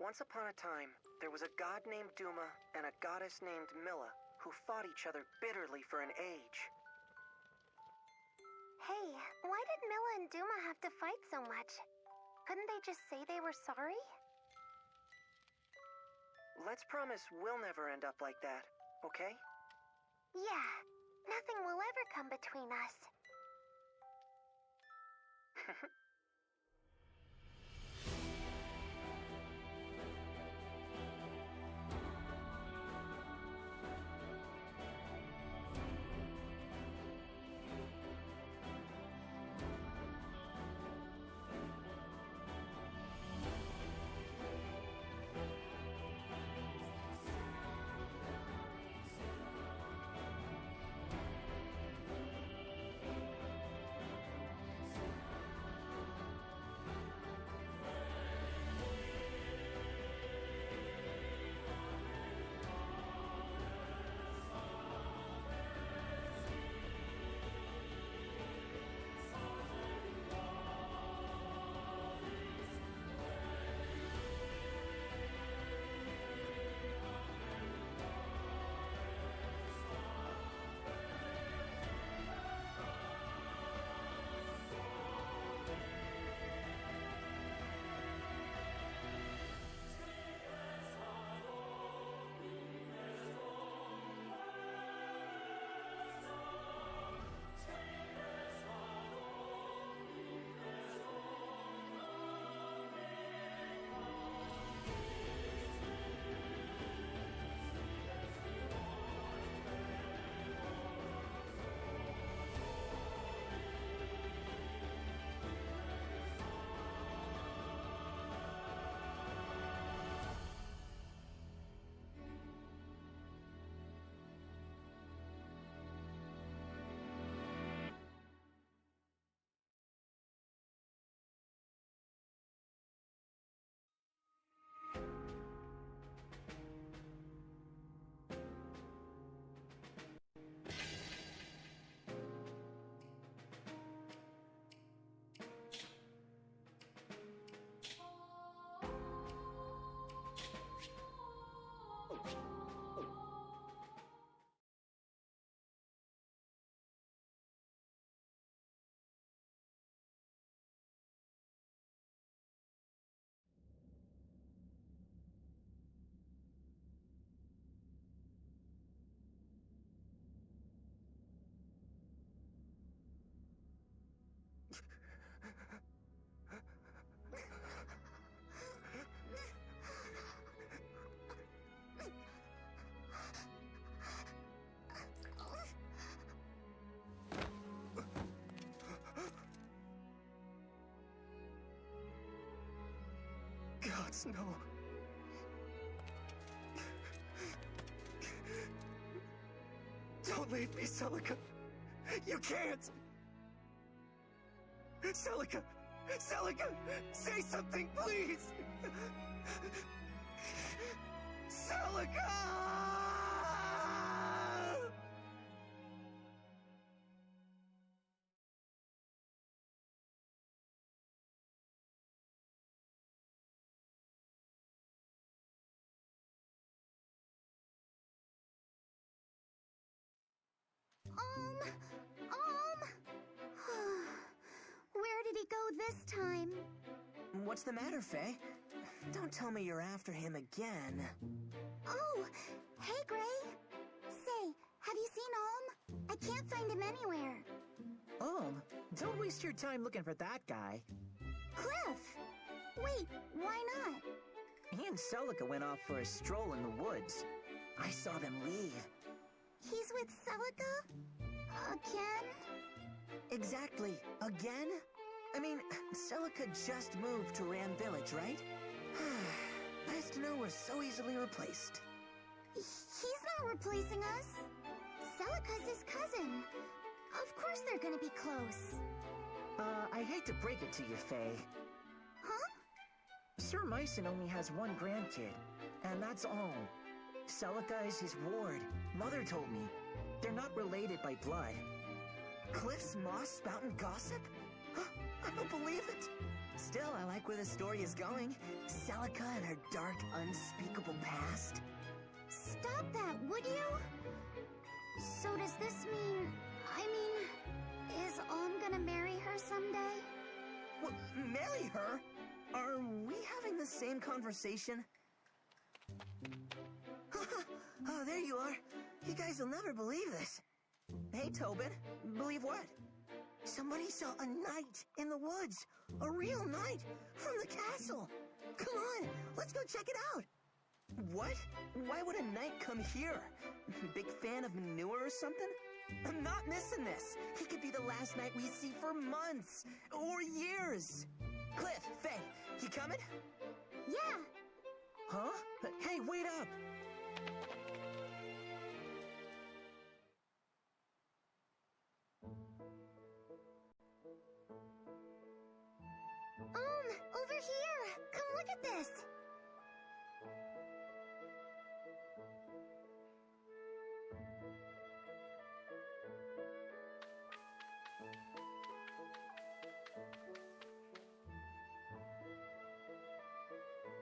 Once upon a time, there was a god named Duma and a goddess named Milla who fought each other bitterly for an age. Hey, why did Milla and Duma have to fight so much? Couldn't they just say they were sorry? Let's promise we'll never end up like that, okay? Yeah, nothing will ever come between us. Gods, no. Don't leave me, Celica. You can't! Celica! Celica! Say something, please! Celica! Where did he go this time? What's the matter, Faye? Don't tell me you're after him again. Oh, hey, Gray. Say, have you seen Olm? I can't find him anywhere. Olm? Don't waste your time looking for that guy. Cliff! Wait, why not? He and Celica went off for a stroll in the woods. I saw them leave. He's with Celica? Again? Exactly. Again? I mean, Celica just moved to Ram Village, right? Nice to know we're so easily replaced. He's not replacing us. Celica's his cousin. Of course they're gonna be close. I hate to break it to you, Faye. Huh? Sir Myson only has one grandkid, and that's all. Celica is his ward. Mother told me. They're not related by blood. Cliff's moss spouting gossip? I don't believe it. Still, I like where the story is going. Celica and her dark, unspeakable past. Stop that, would you? So does this mean... is Alm gonna marry her someday? What, marry her? Are we having the same conversation? Oh, there you are. You guys will never believe this. Hey, Tobin. Believe what? Somebody saw a knight in the woods. A real knight from the castle. Come on, let's go check it out. What? Why would a knight come here? Big fan of manure or something? I'm not missing this. He could be the last knight we see for months or years. Cliff, Faye, you coming? Yeah. Huh? Hey, wait up. Over here! Come look at this!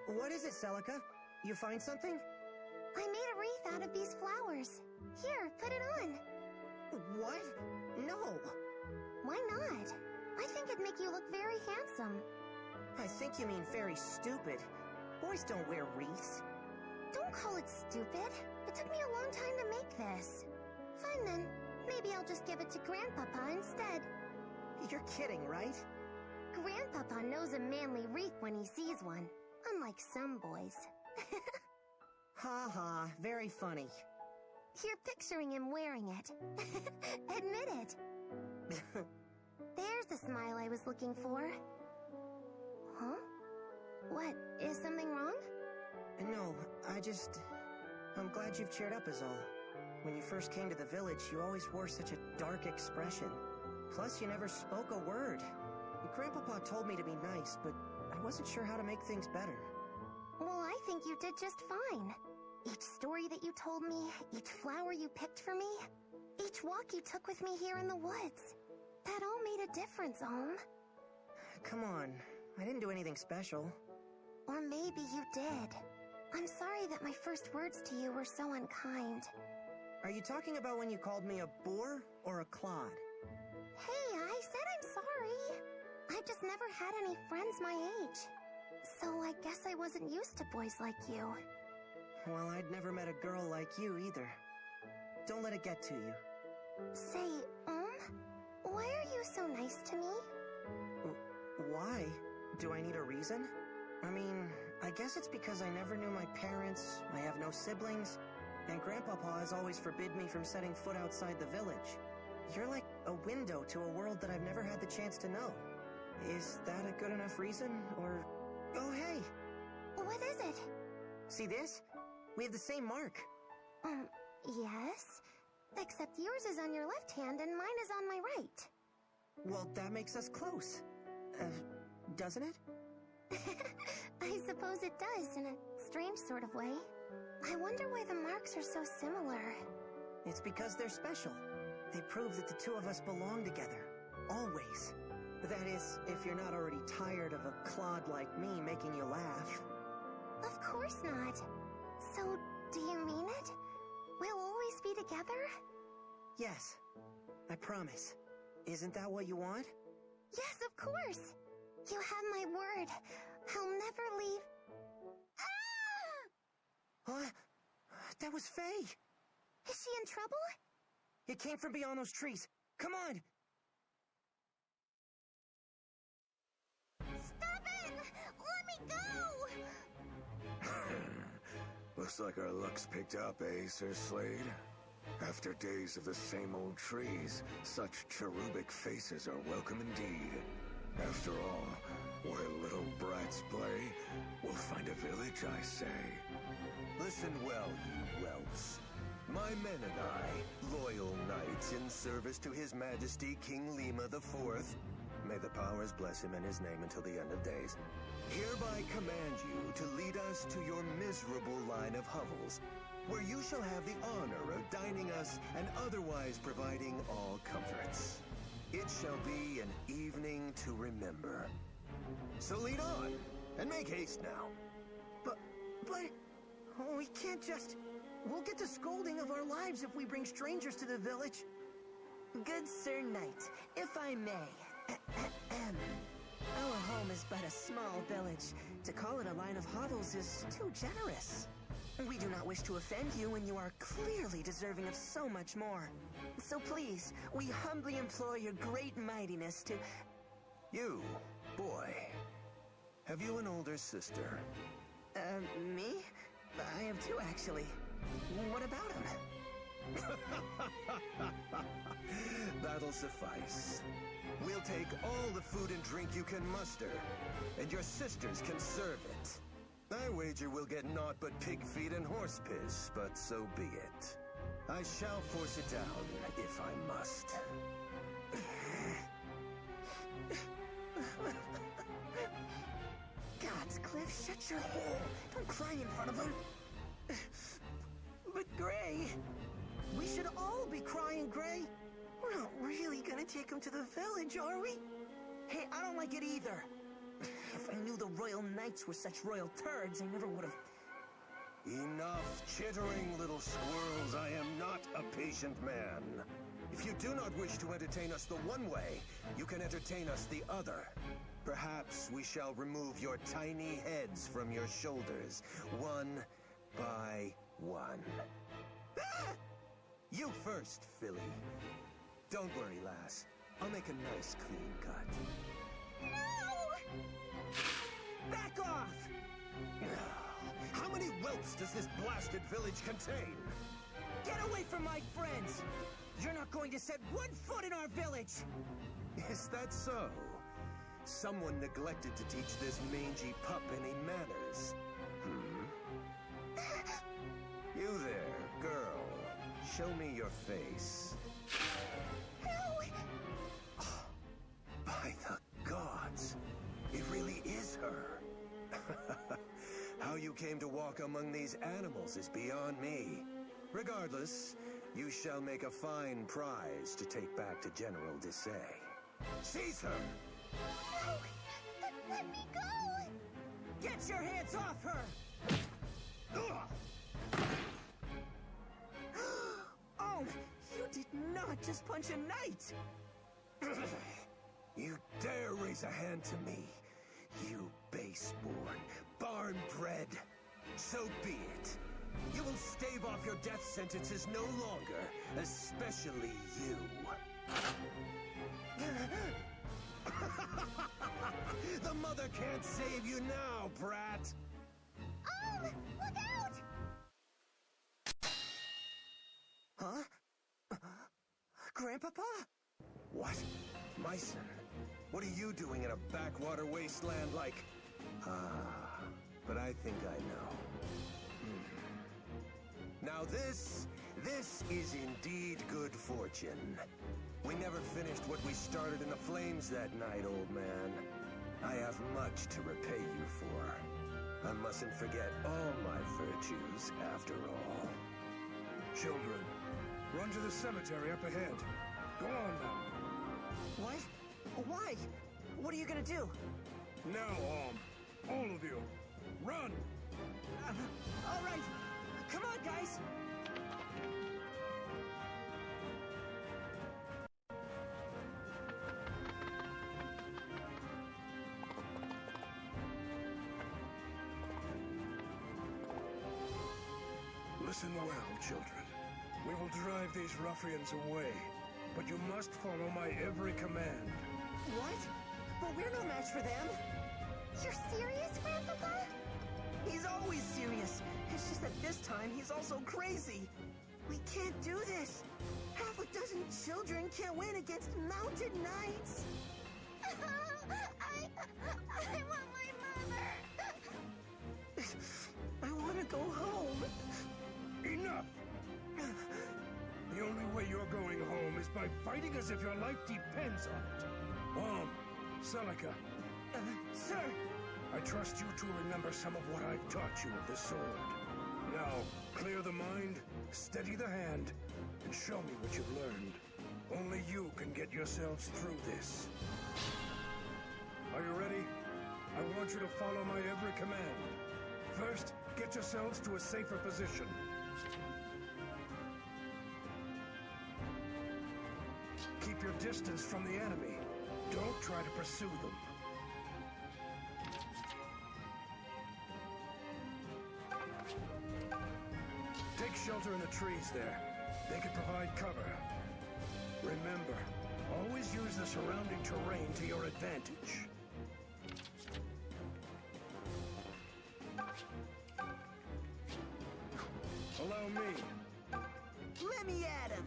What is it, Celica? You find something? I made a wreath out of these flowers. Here, put it on. What? No. Why not? I think it'd make you look very handsome. I think you mean very stupid. Boys don't wear wreaths. Don't call it stupid. It took me a long time to make this. Fine then. Maybe I'll just give it to Grandpapa instead. You're kidding, right? Grandpapa knows a manly wreath when he sees one. Unlike some boys. Ha ha, very funny. You're picturing him wearing it. Admit it. There's the smile I was looking for. Huh? What? Is something wrong? No, I'm glad you've cheered up is all. When you first came to the village, you always wore such a dark expression. Plus, you never spoke a word. Grandpapa told me to be nice, but I wasn't sure how to make things better. Well, I think you did just fine. Each story that you told me, each flower you picked for me, each walk you took with me here in the woods. That all made a difference, Alm. Come on, I didn't do anything special. Or maybe you did. I'm sorry that my first words to you were so unkind. Are you talking about when you called me a boar or a clod? Hey, I said I'm sorry. I've just never had any friends my age. So I guess I wasn't used to boys like you. Well, I'd never met a girl like you either. Don't let it get to you. Say, why are you so nice to me? Why? Do I need a reason? I mean, I guess it's because I never knew my parents, I have no siblings, and Grandpapa has always forbid me from setting foot outside the village. You're like a window to a world that I've never had the chance to know. Is that a good enough reason, or... Oh, hey! What is it? See this? We have the same mark. Yes. Except yours is on your left hand and mine is on my right. Well, that makes us close. Doesn't it? I suppose it does, in a strange sort of way. I wonder why the marks are so similar. It's because they're special. They prove that the two of us belong together. Always. That is, if you're not already tired of a clod like me making you laugh. Of course not. So, do you mean it? We'll always be together? Yes. I promise. Isn't that what you want? Yes, of course. You have my word. I'll never leave. Ah! What? That was Faye. Is she in trouble? It came from beyond those trees. Come on! Stop it! Let me go! Looks like our luck's picked up, eh, Sir Slade? After days of the same old trees, such cherubic faces are welcome indeed. After all, where little brats play, we'll find a village, I say. Listen well, you whelps. My men and I, loyal knights in service to His Majesty King Lima IV, may the powers bless him and his name until the end of days, hereby command you to lead us to your miserable line of hovels, where you shall have the honor of dining us and otherwise providing all comforts. It shall be an evening to remember. So lead on, and make haste now. But, we can't just... We'll get the scolding of our lives if we bring strangers to the village. Good Sir Knight, if I may. Our home is but a small village. To call it a line of hovels is too generous. We do not wish to offend you, and you are clearly deserving of so much more. So please, we humbly implore your great mightiness to... You, boy, have you an older sister? Me? I have two, actually. What about him? That'll suffice. We'll take all the food and drink you can muster, and your sisters can serve it. I wager we'll get naught but pig feet and horse piss, but so be it. I shall force it down, if I must. Gods, Cliff, shut your hole. Don't cry in front of him. But Gray... We should all be crying, Gray. We're not really gonna take him to the village, are we? Hey, I don't like it either. If I knew the Royal Knights were such royal turds, I never would have... Enough chittering, little squirrels. I am not a patient man. If you do not wish to entertain us the one way, you can entertain us the other. Perhaps we shall remove your tiny heads from your shoulders, one by one. Ah! You first, Philly. Don't worry, lass. I'll make a nice, clean cut. No! Back off! How many whelps does this blasted village contain? Get away from my friends! You're not going to set one foot in our village! Is that so? Someone neglected to teach this mangy pup any manners. You there, girl. Show me your face. Oh, by the gods, it really is her. How you came to walk among these animals is beyond me. Regardless, you shall make a fine prize to take back to General Desai. Seize her! No! Let me go! Get your hands off her! Oh, you did not just punch a knight! You dare raise a hand to me, you base-born, barn-bred. So be it. You will stave off your death sentences no longer, especially you. The mother can't save you now, brat! Look out! Huh? Grandpapa? What? Myson? What are you doing in a backwater wasteland like... but I think I know. Now this is indeed good fortune. We never finished what we started in the flames that night, old man. I have much to repay you for. I mustn't forget all my virtues, after all. Children, run to the cemetery up ahead. Go on now. What? Why? What are you gonna do? Now, all of you, run! All right. Come on, guys. Listen well, children. We will drive these ruffians away, but you must follow my every command. What? But we're no match for them. You're serious, Grandpapa? He's always serious. It's just that this time he's also crazy. We can't do this. Half a dozen children can't win against mounted knights. I want my mother. I want to go home. Enough! The only way you're going home is by fighting as if your life depends on it. Celica. Sir! I trust you to remember some of what I've taught you of the sword. Now, clear the mind, steady the hand, and show me what you've learned. Only you can get yourselves through this. Are you ready? I want you to follow my every command. First, get yourselves to a safer position. Keep your distance from the enemy. Don't try to pursue them. Take shelter in the trees there. They can provide cover. Remember, always use the surrounding terrain to your advantage. Allow me. Let me at him.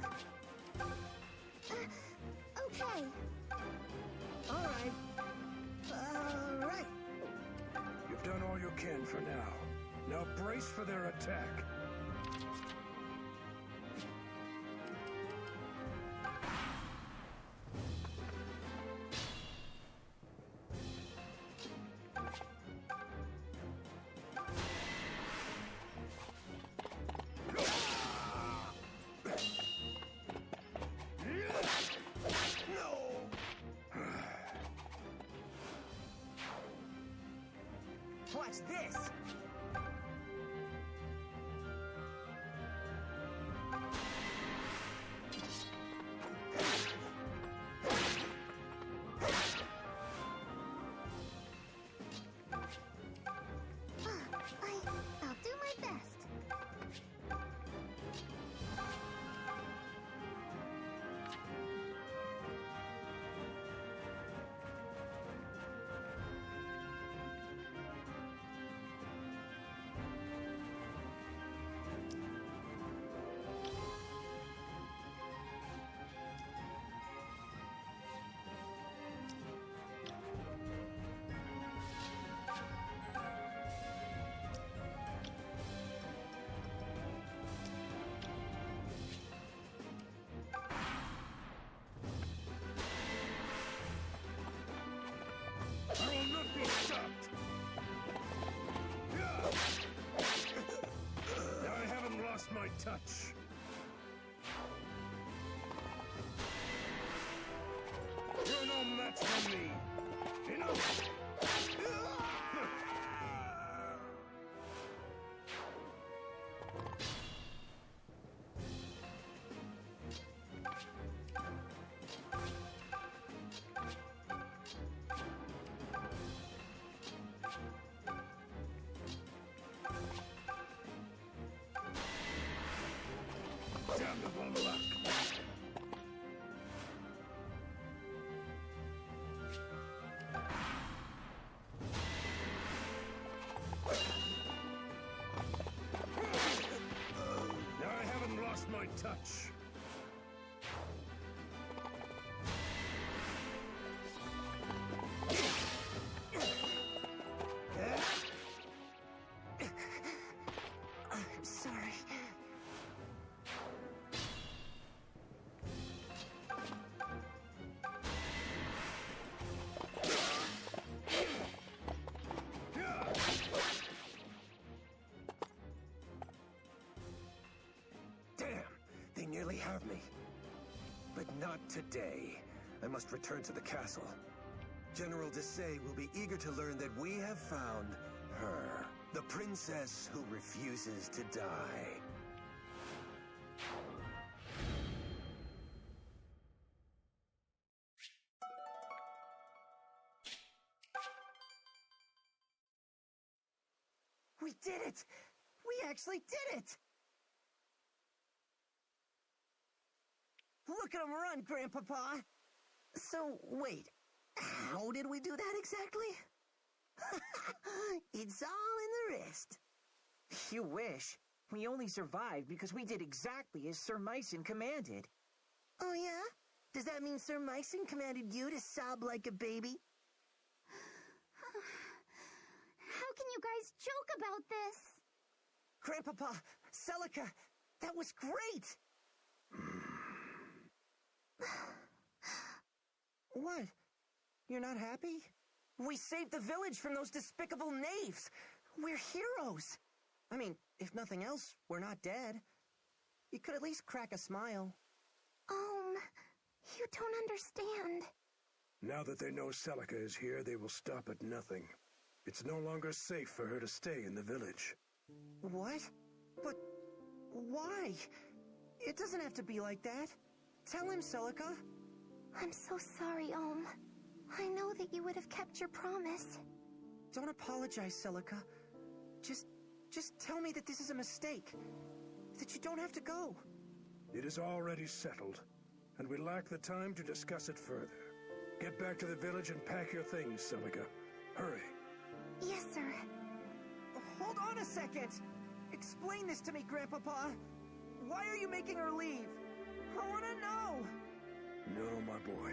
Okay. All right. All right. You've done all you can for now. Now brace for their attack. Watch this! I'll do my best. I will not be stopped! I haven't lost my touch. You're no match for me. Enough! Damnable luck! Now I haven't lost my touch. I'm sorry. Damn! They nearly have me. But not today. I must return to the castle. General Desai will be eager to learn that we have found her. The princess who refuses to die. We did it! We actually did it! Look at him run, Grandpapa! So, wait, how did we do that exactly? It's all in the wrist. You wish. We only survived because we did exactly as Sir Myson commanded. Oh yeah? Does that mean Sir Myson commanded you to sob like a baby? How can you guys joke about this? Grandpapa, Celica, that was great! What? You're not happy? We saved the village from those despicable knaves! We're heroes! I mean, if nothing else, we're not dead. You could at least crack a smile. You don't understand. Now that they know Celica is here, they will stop at nothing. It's no longer safe for her to stay in the village. What? But why? It doesn't have to be like that. Tell him, Celica. I'm so sorry, I know that you would have kept your promise. Don't apologize, Celica. Just tell me that this is a mistake. That you don't have to go. It is already settled, and we lack the time to discuss it further. Get back to the village and pack your things, Celica. Hurry. Yes, sir. Hold on a second! Explain this to me, Grandpapa. Why are you making her leave? I want to know! No, my boy.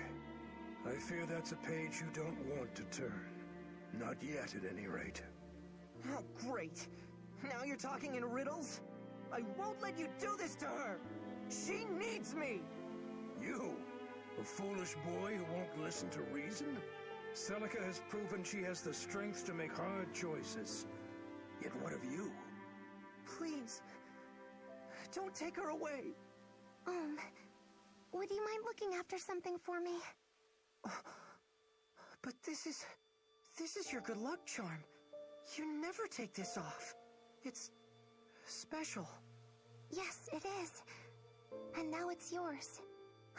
I fear that's a page you don't want to turn. Not yet, at any rate. Oh, great. Now you're talking in riddles? I won't let you do this to her! She needs me! You? A foolish boy who won't listen to reason? Celica has proven she has the strength to make hard choices. Yet what of you? Please, don't take her away. Would you mind looking after something for me? But this is your good luck charm. You never take this off. It's special. Yes, it is. And now it's yours.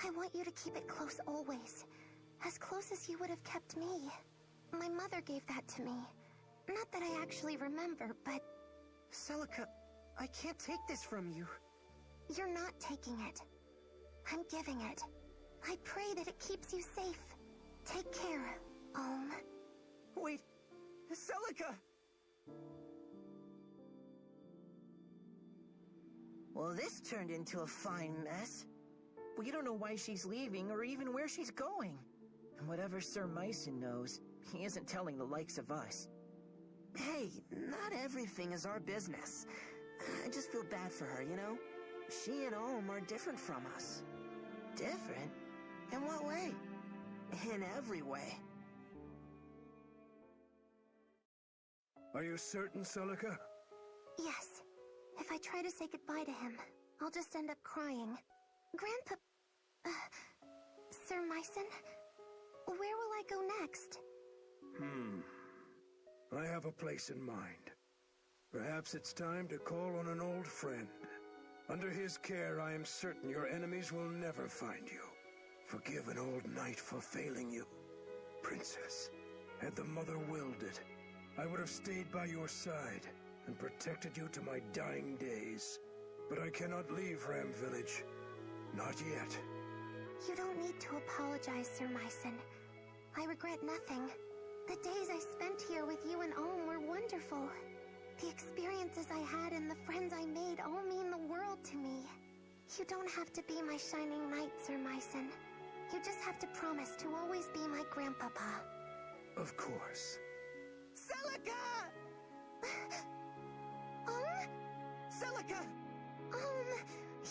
I want you to keep it close always. As close as you would have kept me. My mother gave that to me. Not that I actually remember, but... Celica, I can't take this from you. You're not taking it. I'm giving it. I pray that it keeps you safe. Take care, Wait, Celica! Well, this turned into a fine mess. We don't know why she's leaving or even where she's going. And whatever Sir Myson knows, he isn't telling the likes of us. Hey, not everything is our business. I just feel bad for her, you know? She and Ohm are different from us. Different? In what way? In every way. Are you certain, Celica? Yes. If I try to say goodbye to him, I'll just end up crying. Sir Myson? Where will I go next? I have a place in mind. Perhaps it's time to call on an old friend. Under his care, I am certain your enemies will never find you. Forgive an old knight for failing you. Princess, had the mother willed it, I would have stayed by your side and protected you to my dying days. But I cannot leave Ram Village. Not yet. You don't need to apologize, Sir Myson. I regret nothing. The days I spent here with you and Ohm were wonderful. The experiences I had and the friends I made all mean the world to me. You don't have to be my shining knight, Sir Myson. You just have to promise to always be my grandpapa. Of course. Celica! Celica!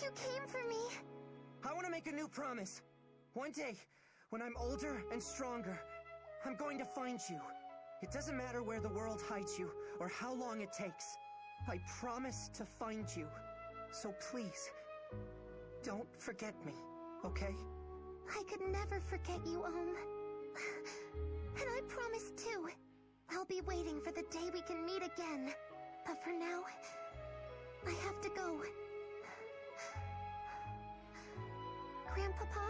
You came for me. I want to make a new promise. One day, when I'm older and stronger, I'm going to find you. It doesn't matter where the world hides you or how long it takes. I promise to find you. So please, don't forget me, okay? I could never forget you, Ohm. And I promise too. I'll be waiting for the day we can meet again. But for now, I have to go. Grandpapa?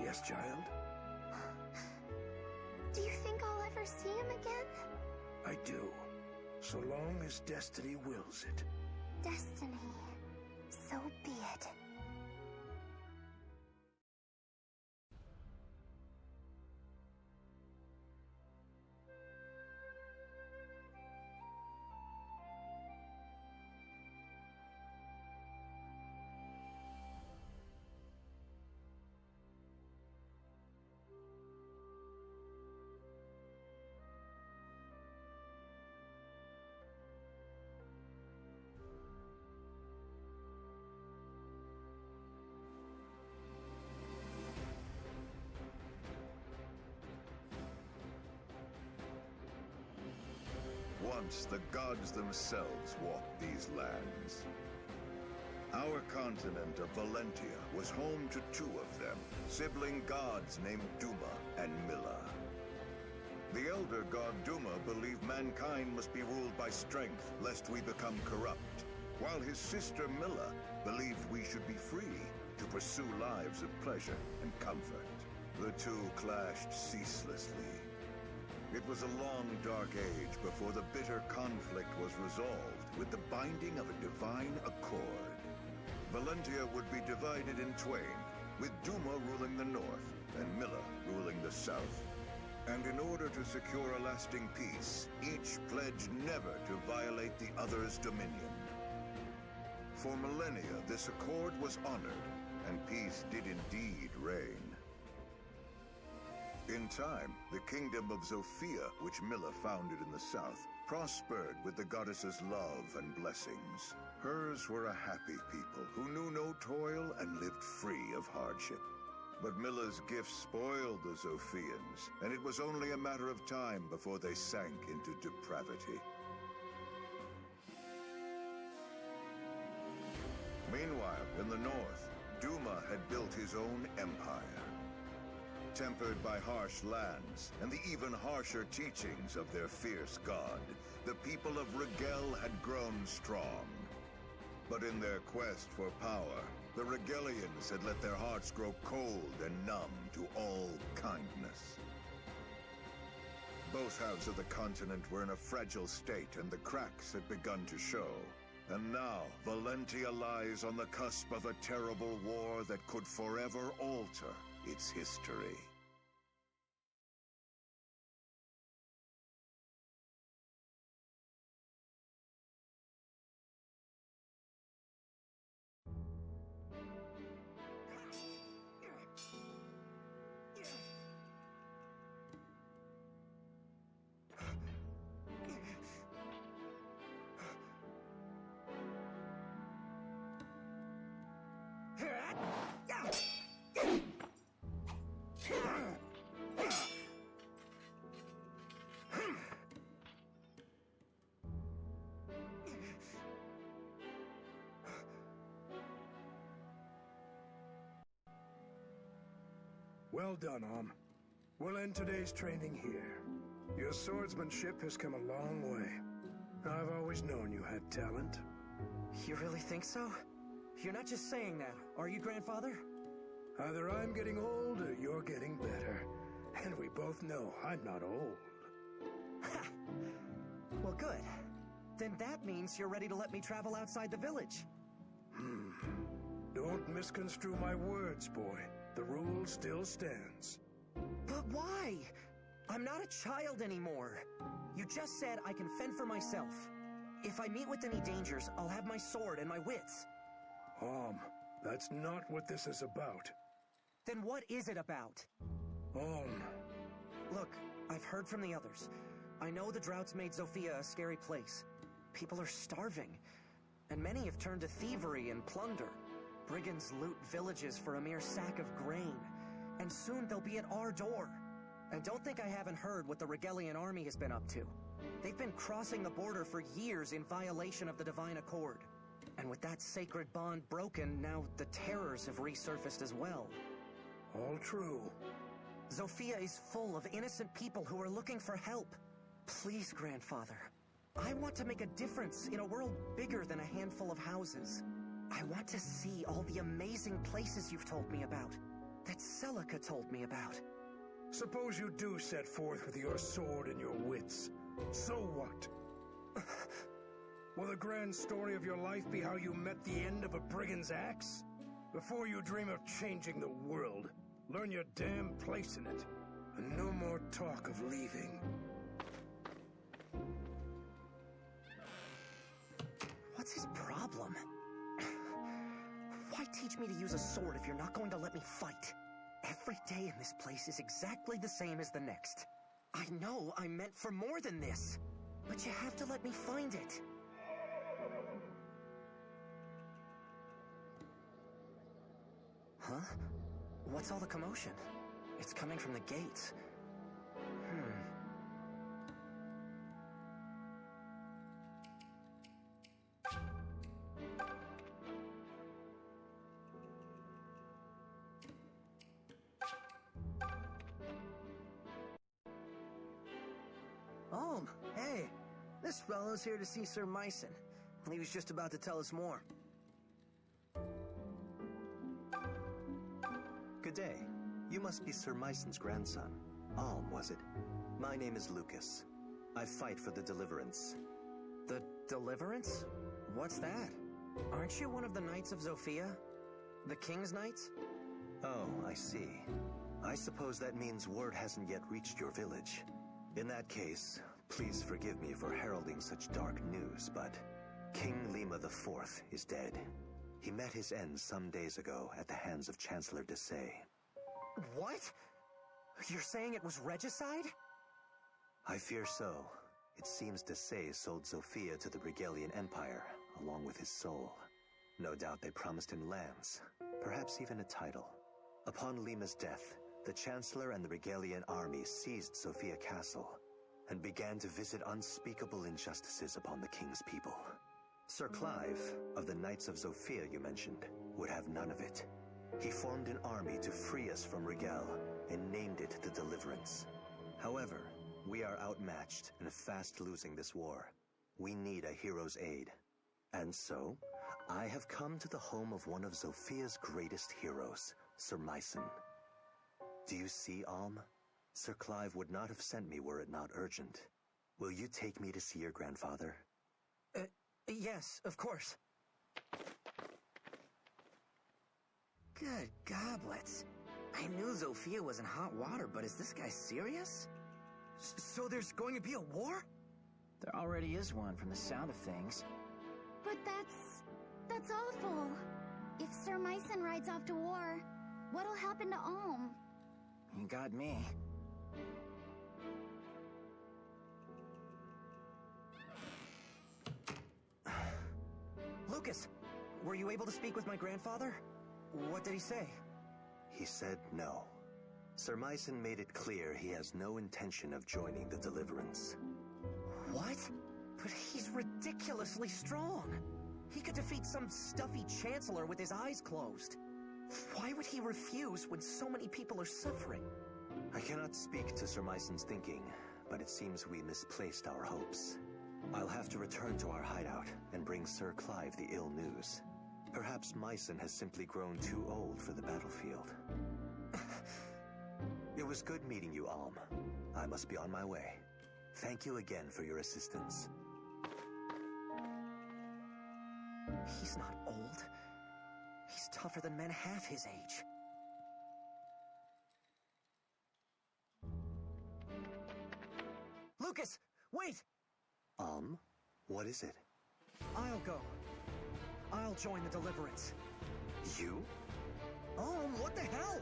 Yes, child? Do you think I'll ever see him again? I do. So long as destiny wills it. Destiny. So be it. Once the gods themselves walked these lands. Our continent of Valentia was home to two of them, sibling gods named Duma and Milla. The elder god Duma believed mankind must be ruled by strength, lest we become corrupt, while his sister Milla believed we should be free to pursue lives of pleasure and comfort. The two clashed ceaselessly. It was a long, dark age before the bitter conflict was resolved with the binding of a divine accord. Valentia would be divided in twain, with Duma ruling the north and Milla ruling the south. And in order to secure a lasting peace, each pledged never to violate the other's dominion. For millennia, this accord was honored, and peace did indeed reign. In time, the kingdom of Zofia, which Milla founded in the south, prospered with the goddess's love and blessings. Hers were a happy people who knew no toil and lived free of hardship. But Milla's gifts spoiled the Zophians, and it was only a matter of time before they sank into depravity. Meanwhile, in the north, Duma had built his own empire. Tempered by harsh lands and the even harsher teachings of their fierce god, the people of Rigel had grown strong. But in their quest for power, the Rigelians had let their hearts grow cold and numb to all kindness. Both halves of the continent were in a fragile state, and the cracks had begun to show. And now, Valentia lies on the cusp of a terrible war that could forever alter its history. Well done, We'll end today's training here. Your swordsmanship has come a long way. I've always known you had talent. You really think so? You're not just saying that, are you, Grandfather? Either I'm getting old or you're getting better. And we both know I'm not old. Ha! Well, good. Then that means you're ready to let me travel outside the village. Don't misconstrue my words, boy. The rule still stands. But why? I'm not a child anymore. You just said I can fend for myself. If I meet with any dangers, I'll have my sword and my wits. That's not what this is about. Then what is it about? Look, I've heard from the others. I know the drought's made Zofia a scary place. People are starving, and many have turned to thievery and plunder. Brigands loot villages for a mere sack of grain, and soon they'll be at our door. And don't think I haven't heard what the Rigelian army has been up to. They've been crossing the border for years in violation of the Divine Accord. And with that sacred bond broken, now the terrors have resurfaced as well. All true. Zofia is full of innocent people who are looking for help. Please, Grandfather. I want to make a difference in a world bigger than a handful of houses. I want to see all the amazing places you've told me about, that Celica told me about. Suppose you do set forth with your sword and your wits. So what? Will the grand story of your life be how you met the end of a brigand's axe? Before you dream of changing the world, learn your damn place in it. And no more talk of leaving. What's his problem? Why teach me to use a sword if you're not going to let me fight? Every day in this place is exactly the same as the next. I know I'm meant for more than this, but you have to let me find it. Huh? What's all the commotion? It's coming from the gates. This fellow's here to see Sir Myson. He was just about to tell us more. Good day. You must be Sir Myson's grandson. Alm, was it? My name is Lucas. I fight for the Deliverance. The Deliverance? What's that? Aren't you one of the Knights of Zofia? The King's Knights? Oh, I see. I suppose that means word hasn't yet reached your village. In that case, please forgive me for heralding such dark news, but King Lima IV is dead. He met his end some days ago at the hands of Chancellor Desai. What? You're saying it was regicide? I fear so. It seems Desai sold Zofia to the Brigelian Empire, along with his soul. No doubt they promised him lands, perhaps even a title. Upon Lima's death, the Chancellor and the Brigelian army seized Zofia Castle and began to visit unspeakable injustices upon the king's people. Sir Clive, of the Knights of Zofia you mentioned, would have none of it. He formed an army to free us from Rigel and named it the Deliverance. However, we are outmatched and fast losing this war. We need a hero's aid. And so, I have come to the home of one of Zofia's greatest heroes, Sir Myson. Do you see, Alm? Sir Clive would not have sent me were it not urgent. Will you take me to see your grandfather? Yes, of course. Good goblets. I knew Zofia was in hot water, but is this guy serious? So there's going to be a war? There already is one from the sound of things. But that's awful. If Sir Myson rides off to war, what'll happen to Alm? You got me. Lucas, were you able to speak with my grandfather? What did he say? He said no. Sir Myson made it clear he has no intention of joining the Deliverance. What? But he's ridiculously strong. He could defeat some stuffy chancellor with his eyes closed. Why would he refuse when so many people are suffering? I cannot speak to Sir Myson's thinking, but it seems we misplaced our hopes. I'll have to return to our hideout and bring Sir Clive the ill news. Perhaps Myson has simply grown too old for the battlefield. It was good meeting you, Alm. I must be on my way. Thank you again for your assistance. He's not old. He's tougher than men half his age. Lucas, wait! What is it? I'll go. I'll join the Deliverance. You? What the hell?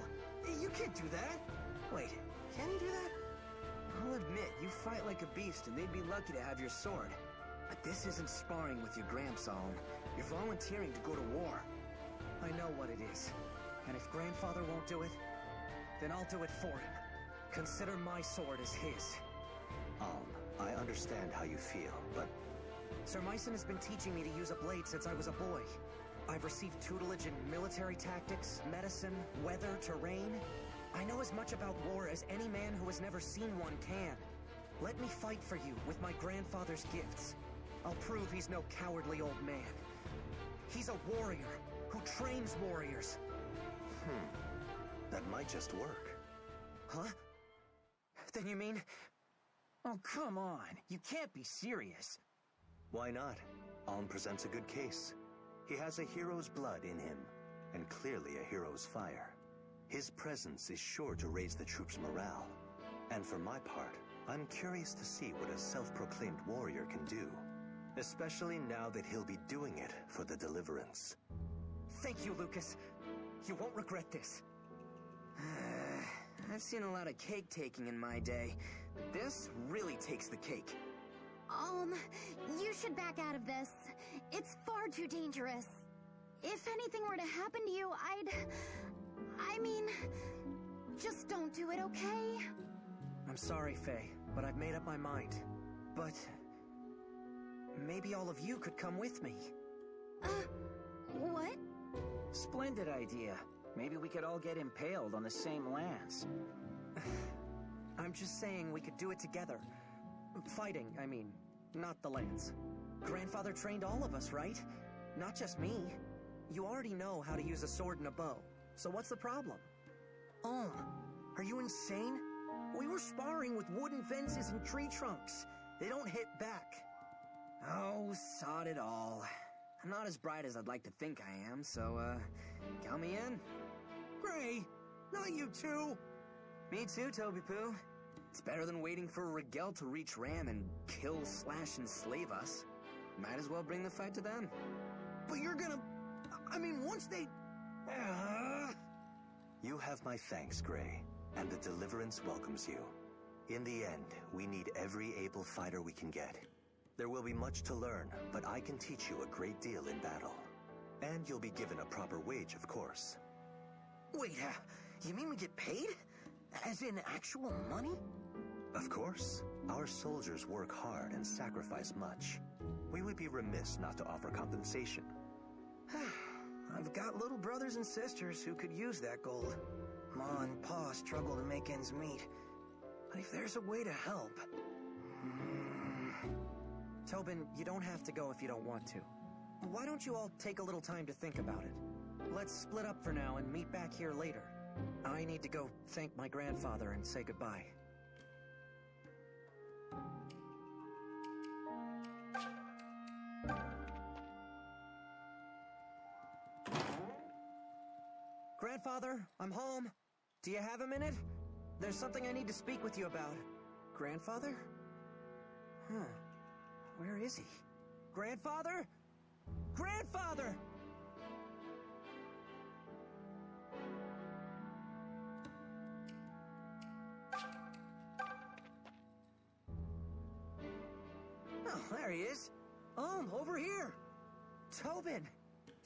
You can't do that. Wait, can you do that? I'll admit, you fight like a beast and they'd be lucky to have your sword. But this isn't sparring with your grandson. You're volunteering to go to war. I know what it is. And if grandfather won't do it, then I'll do it for him. Consider my sword as his. I understand how you feel, but... Sir Myson has been teaching me to use a blade since I was a boy. I've received tutelage in military tactics, medicine, weather, terrain. I know as much about war as any man who has never seen one can. Let me fight for you with my grandfather's gifts. I'll prove he's no cowardly old man. He's a warrior who trains warriors. That might just work. Huh? Then you mean... Oh, come on. You can't be serious. Why not? Alm presents a good case. He has a hero's blood in him, and clearly a hero's fire. His presence is sure to raise the troops' morale. And for my part, I'm curious to see what a self-proclaimed warrior can do. Especially now that he'll be doing it for the Deliverance. Thank you, Lucas. You won't regret this. I've seen a lot of cake-taking in my day, but this really takes the cake. You should back out of this. It's far too dangerous. If anything were to happen to you, I mean, just don't do it, okay? I'm sorry, Faye, but I've made up my mind. But... maybe all of you could come with me. What? Splendid idea. Maybe we could all get impaled on the same lands. I'm just saying we could do it together. Fighting, I mean. not the lance. Grandfather trained all of us, right? Not just me. You already know how to use a sword and a bow, so what's the problem? Are you insane? We were sparring with wooden fences and tree trunks. They don't hit back. Oh, sod it all. I'm not as bright as I'd like to think I am, so, count me in. Gray, not you too. Me too, Toby Poo. It's better than waiting for Rigel to reach Ram and kill, slash, and slave us. Might as well bring the fight to them. But you're gonna... I mean, once they... You have my thanks, Gray, and the Deliverance welcomes you. In the end, we need every able fighter we can get. There will be much to learn, but I can teach you a great deal in battle. And you'll be given a proper wage, of course. Wait, you mean we get paid? As in actual money? Of course. Our soldiers work hard and sacrifice much. We would be remiss not to offer compensation. I've got little brothers and sisters who could use that gold. Ma and Pa struggle to make ends meet. But if there's a way to help... Tobin, you don't have to go if you don't want to. Why don't you all take a little time to think about it? Let's split up for now and meet back here later. I need to go thank my grandfather and say goodbye. Grandfather, I'm home. Do you have a minute? There's something I need to speak with you about. Grandfather? Huh. Where is he? Grandfather? Grandfather! Oh, there he is. Over here. Tobin,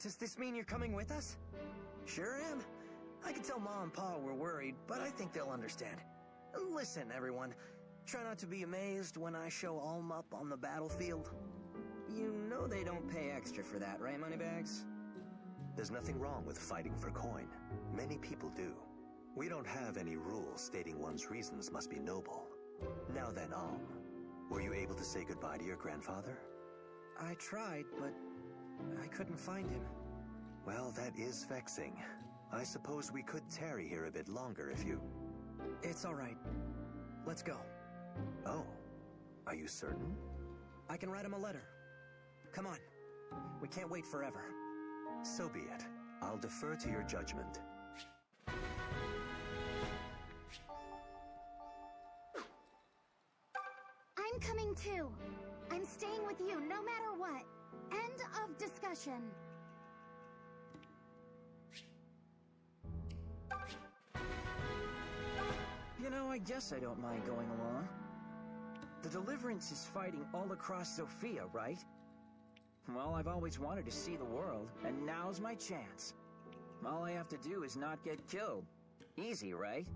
does this mean you're coming with us? Sure am. I can tell Ma and Pa we're worried, but I think they'll understand. Listen, everyone. Try not to be amazed when I show Alm up on the battlefield. You know they don't pay extra for that, right, Moneybags? There's nothing wrong with fighting for coin. Many people do. We don't have any rules stating one's reasons must be noble. Now then, Alm, were you able to say goodbye to your grandfather? I tried, but I couldn't find him. Well, that is vexing. I suppose we could tarry here a bit longer if you... It's all right. Let's go. Oh, are you certain? I can write him a letter. Come on. We can't wait forever. So be it. I'll defer to your judgment. I'm coming too. I'm staying with you no matter what. End of discussion. You know, I guess I don't mind going along. The Deliverance is fighting all across Sophia, right? Well, I've always wanted to see the world, and now's my chance. All I have to do is not get killed. Easy, right?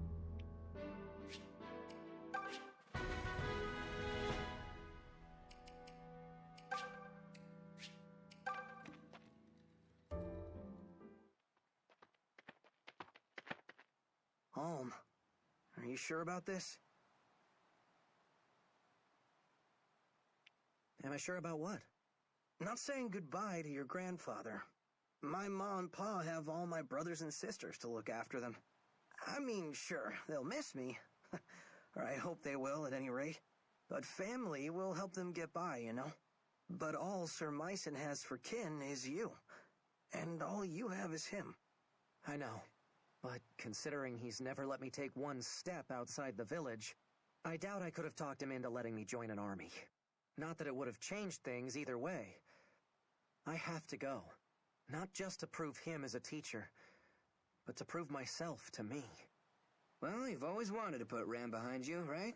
Alm, are you sure about this? Am I sure about what? Not saying goodbye to your grandfather. My ma and pa have all my brothers and sisters to look after them. I mean, sure, they'll miss me. Or I hope they will, at any rate. But family will help them get by, you know? But all Sir Myson has for kin is you. And all you have is him. I know. But considering he's never let me take one step outside the village, I doubt I could have talked him into letting me join an army. Not that it would have changed things either way. I have to go. Not just to prove him as a teacher, but to prove myself to me. Well, you've always wanted to put Ram behind you, right?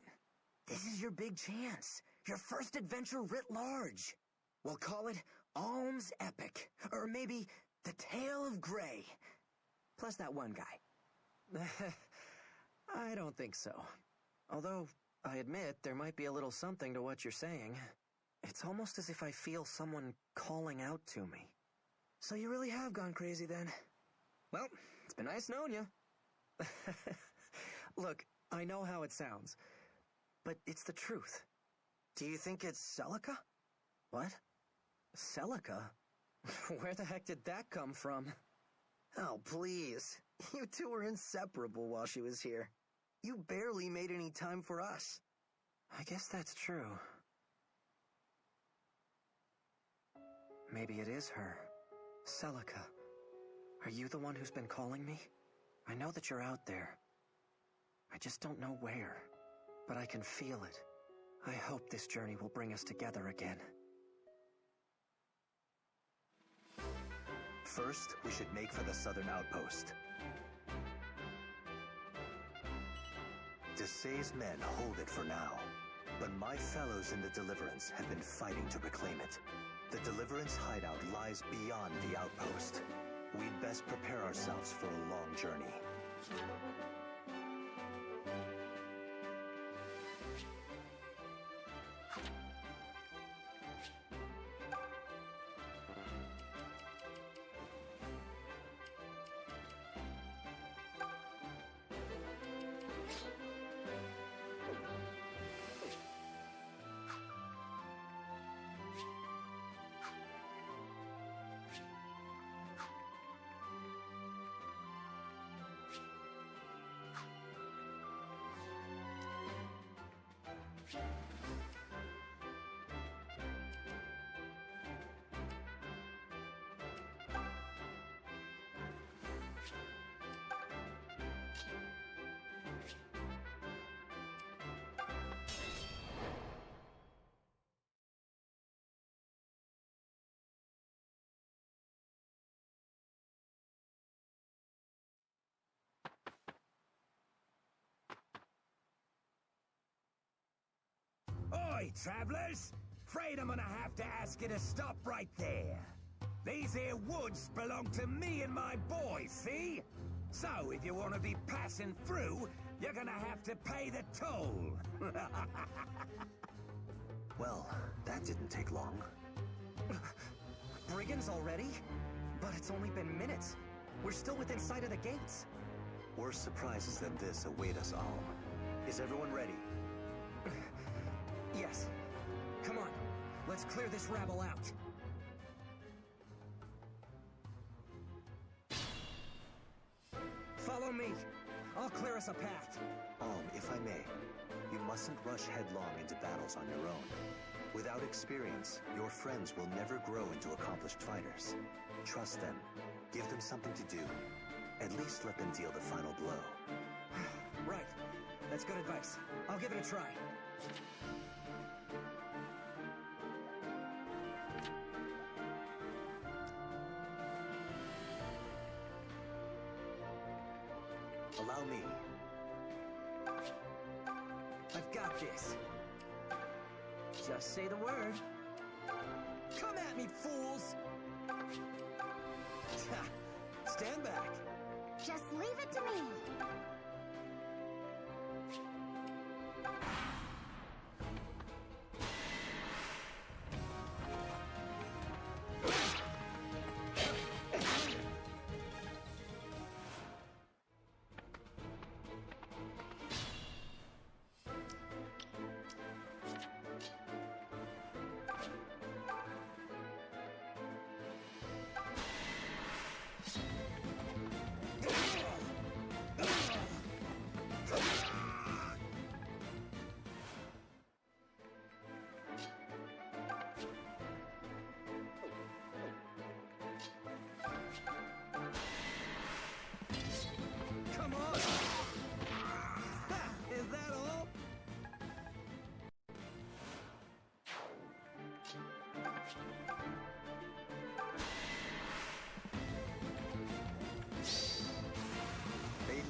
This is your big chance. Your first adventure writ large. We'll call it Alm's Epic. Or maybe The Tale of Gray. Plus that one guy. I don't think so. Although, I admit there might be a little something to what you're saying. It's almost as if I feel someone calling out to me. So you really have gone crazy then? Well, it's been nice knowing you. Look, I know how it sounds, but it's the truth. Do you think it's Celica? What? Celica? Where the heck did that come from? Oh, please. You two were inseparable while she was here. You barely made any time for us. I guess that's true. Maybe it is her. Celica. Are you the one who's been calling me? I know that you're out there. I just don't know where. But I can feel it. I hope this journey will bring us together again. First, we should make for the southern outpost. Desai's men hold it for now, but my fellows in the Deliverance have been fighting to reclaim it. The Deliverance hideout lies beyond the outpost. We'd best prepare ourselves for a long journey. Oi, travellers! Afraid I'm gonna have to ask you to stop right there. These here woods belong to me and my boys, see? So, if you want to be passing through, you're gonna have to pay the toll. Well, that didn't take long. Brigands already? But it's only been minutes. We're still within sight of the gates. Worse surprises than this await us all. Is everyone ready? Yes. Come on. Let's clear this rabble out. Follow me. I'll clear us a path. If I may, you mustn't rush headlong into battles on your own. Without experience, your friends will never grow into accomplished fighters. Trust them. Give them something to do. At least let them deal the final blow. Right. That's good advice. I'll give it a try. Allow me. I've got this. Just say the word. Come at me, fools! Stand back. Just leave it to me.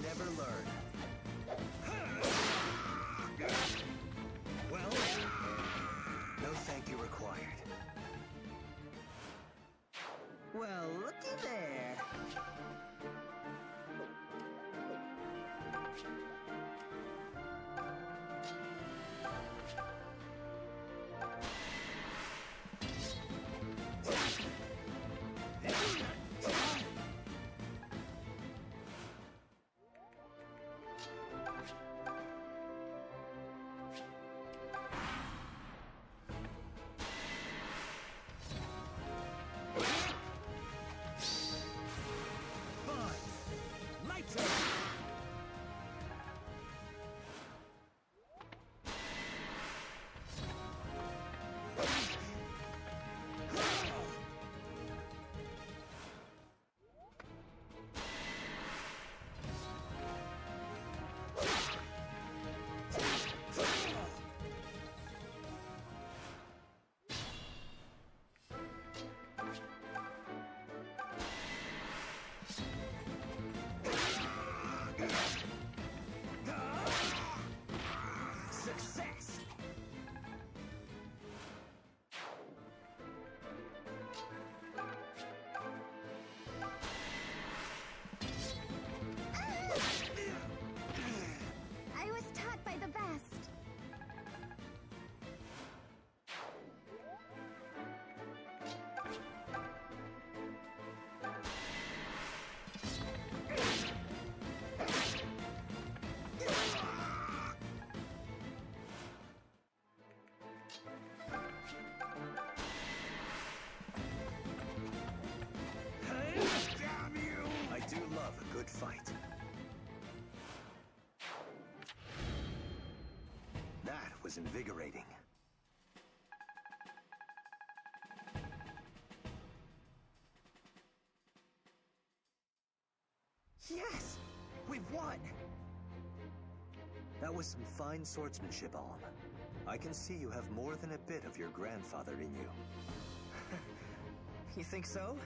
Never learn. Well, no thank you required. Well, looky there. was invigorating. Yes! We've won! That was some fine swordsmanship, Alm. I can see you have more than a bit of your grandfather in you. You think so?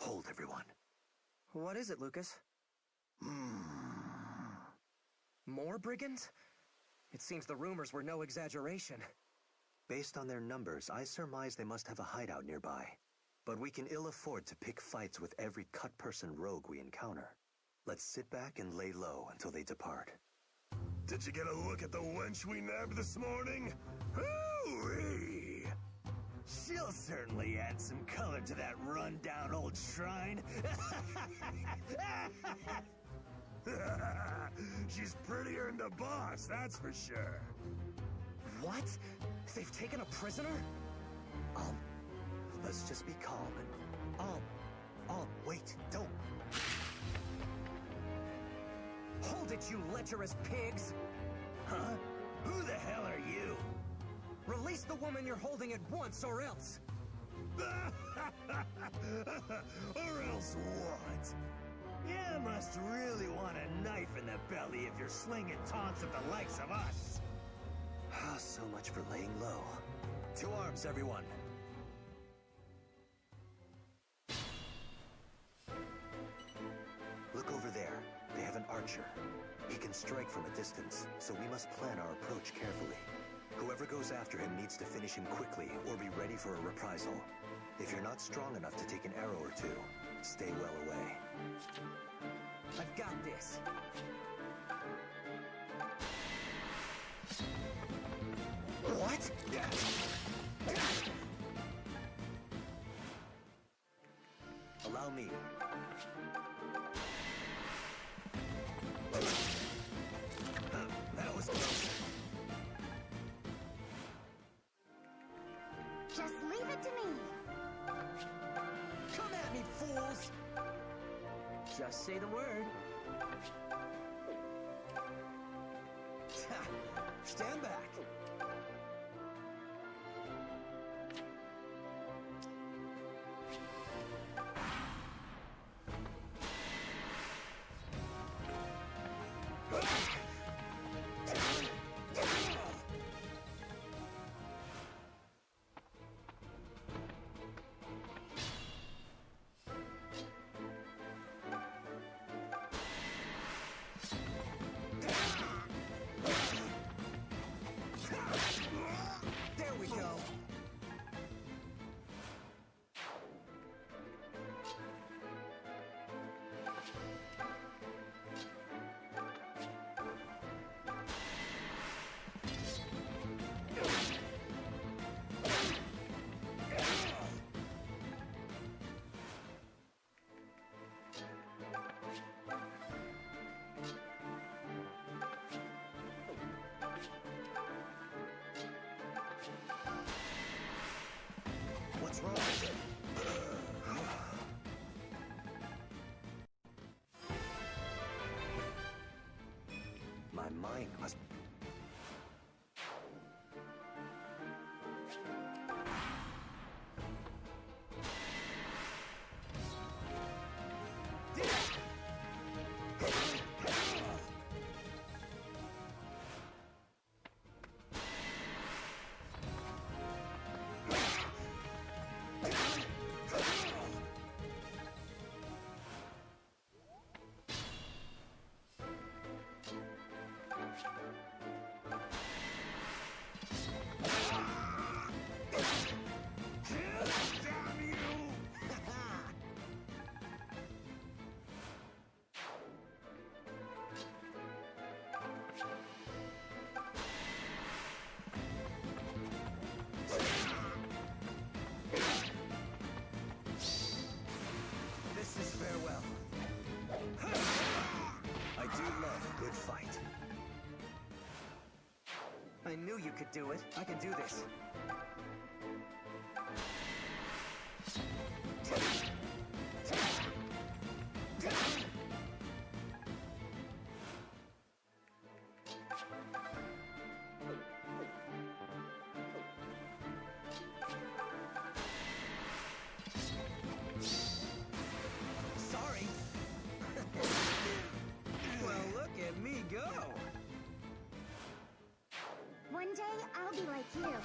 Hold, everyone. What is it, Lucas? More brigands? It seems the rumors were no exaggeration. Based on their numbers, I surmise they must have a hideout nearby. But we can ill afford to pick fights with every cut-person rogue we encounter. Let's sit back and lay low until they depart. Did you get a look at the wench we nabbed this morning? Hoo-wee! She'll certainly add some color to that run-down old shrine. She's prettier than the boss, that's for sure. What? They've taken a prisoner? Let's just be calm and... wait, don't. Hold it, you lecherous pigs! Huh? Who the hell are you? Release the woman you're holding at once, or else! Or else what? You must really want a knife in the belly if you're slinging taunts at the likes of us. So much for laying low. To arms, everyone. Look over there. They have an archer. He can strike from a distance, so we must plan our approach carefully. Whoever goes after him needs to finish him quickly or be ready for a reprisal. If you're not strong enough to take an arrow or two, stay well away. I've got this. What? Allow me. That was close. Just leave it to me. Come at me, fools! Just say the word. Stand back. What's wrong? My mind must... you could do it. I can do this. Sorry. Well, look at me go. One day, I'll be like you.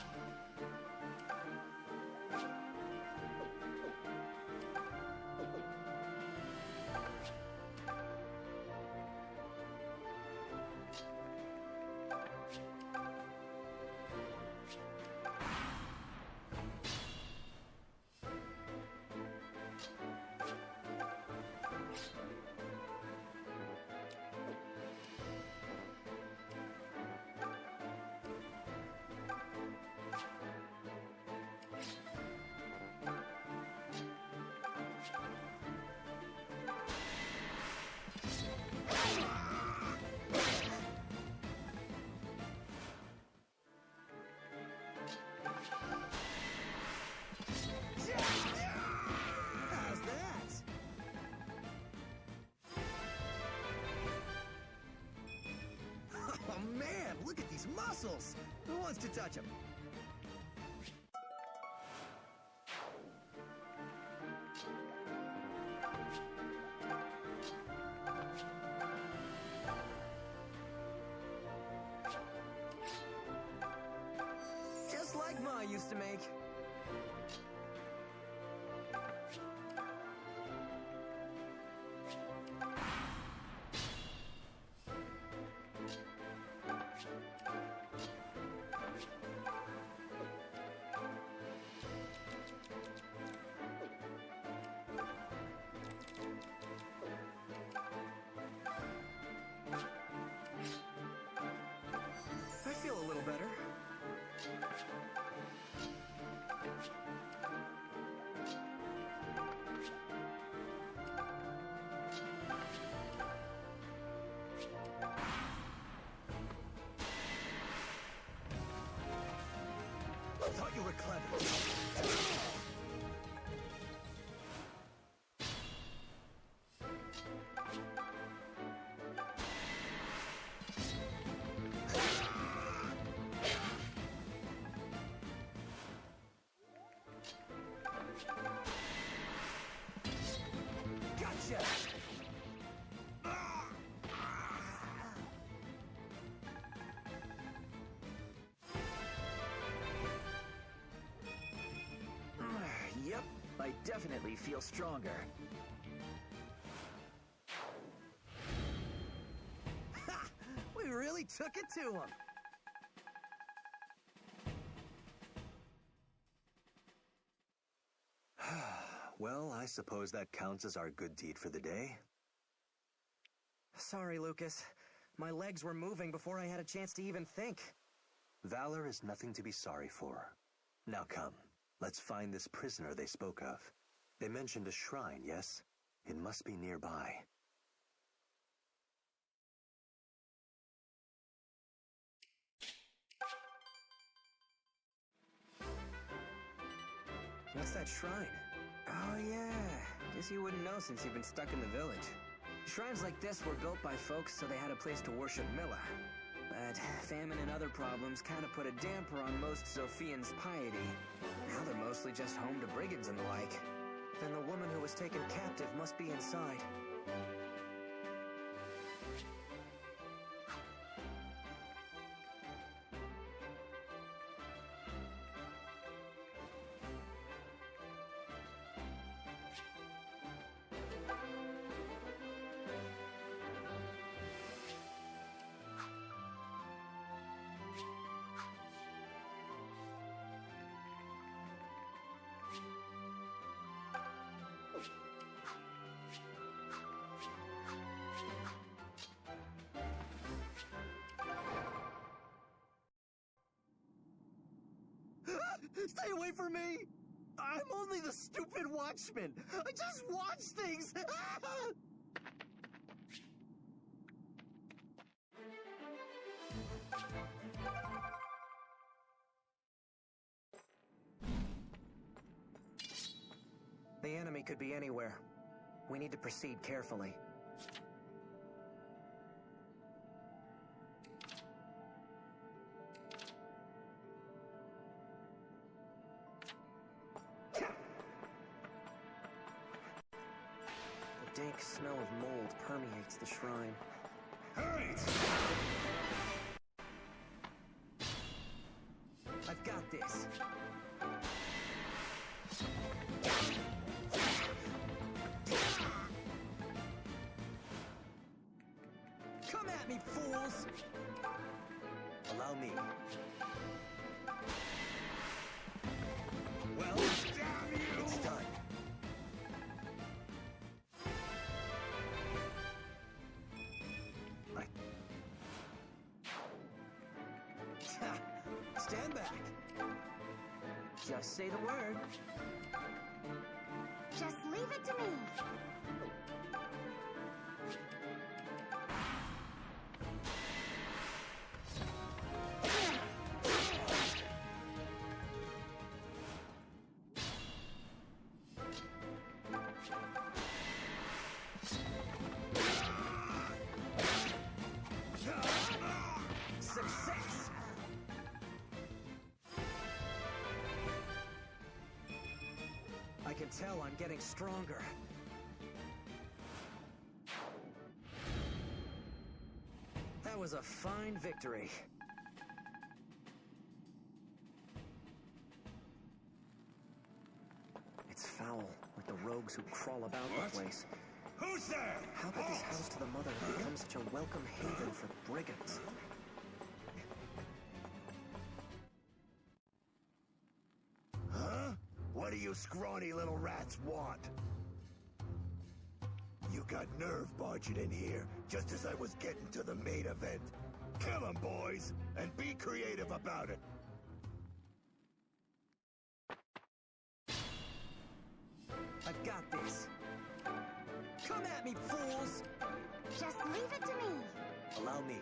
How's that? Oh man, look at these muscles! Who wants to touch them? Just like Ma used to make. I feel a little better. Thought you were clever. Gotcha! Yep, I definitely feel stronger. Ha! We really took it to him! Well, I suppose that counts as our good deed for the day. Sorry, Lucas. My legs were moving before I had a chance to even think. Valor is nothing to be sorry for. Now come, let's find this prisoner they spoke of. They mentioned a shrine, yes? It must be nearby. What's that shrine? Oh, yeah. Guess you wouldn't know since you've been stuck in the village. Shrines like this were built by folks so they had a place to worship Milla. But famine and other problems kind of put a damper on most Sophians' piety. Now they're mostly just home to brigands and the like. Then the woman who was taken captive must be inside. Stay away from me! I'm only the stupid watchman! I just watch things! could be anywhere. We need to proceed carefully. The dank smell of mold permeates the shrine. Hurry! I've got this. Come at me, fools! Allow me. Well, damn you! It's done. Stand back. Just say the word. Just leave it to me. Success! I can tell I'm getting stronger. That was a fine victory. It's foul, like the rogues who crawl about the place. Who's there? How could this house to the mother have become such a welcome haven for brigands? Huh? What do you scrawny little rats want? You got nerve barging in here, just as I was getting to the main event. Kill 'em, boys, and be creative about it. I've got this. Come at me, fools! Just leave it to me. Allow me.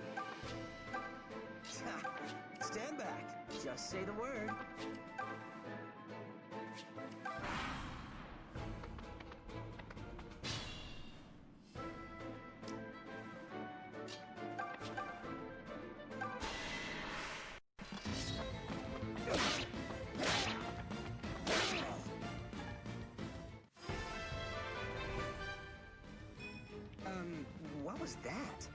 Stand back. Just say the word. What was that?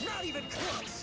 Not even close!